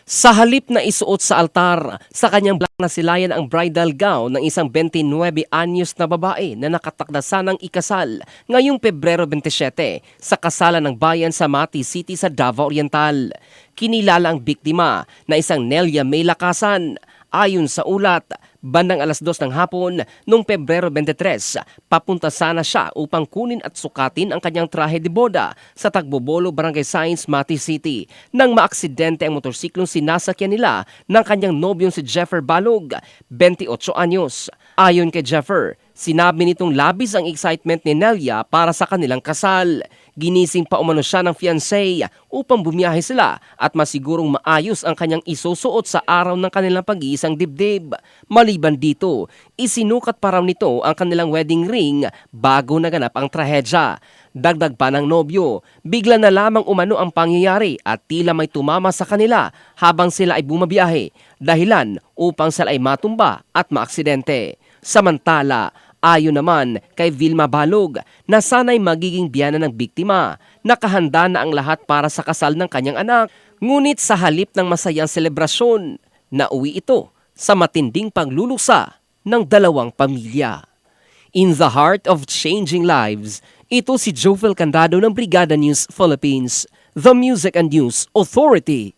Sa halip na isuot sa altar, sa kanyang black na silayan ang bridal gown ng isang 29 anyos na babae na nakatakdasan ng ikasal ngayong Pebrero 27 sa kasalan ng bayan sa Mati City sa Davao Oriental. Kinilala ang biktima na isang Nelia May Lakasan. Ayon sa ulat, bandang alas 2 ng hapon noong Pebrero 23, papunta sana siya upang kunin at sukatin ang kanyang trahe de boda sa Tagbobolo, Barangay Science, Mati City nang maaksidente ang motorsiklong sinasakyan nila ng kanyang nobyong si Jeffer Balog, 28 anyos. Ayon kay Jeffer, sinabi nitong labis ang excitement ni Nelia para sa kanilang kasal. Ginising pa umano siya ng fiancé upang bumiyahe sila at masigurong maayos ang kanyang isusuot sa araw ng kanilang pag-iisang dibdib. Maliban dito, isinukat pa raw nito ang kanilang wedding ring bago naganap ang trahedya. Dagdag pa ng nobyo, bigla na lamang umano ang pangyayari at tila may tumama sa kanila habang sila ay bumabiyahe, dahilan upang sila ay matumba at maaksidente. Samantala, ayon naman kay Vilma Balog na sana'y magiging biyana ng biktima, nakahanda na ang lahat para sa kasal ng kanyang anak. Ngunit sa halip ng masayang selebrasyon, nauwi ito sa matinding paglulusa ng dalawang pamilya. In the heart of changing lives, ito si Jovel Candado ng Brigada News Philippines, the Music and News Authority.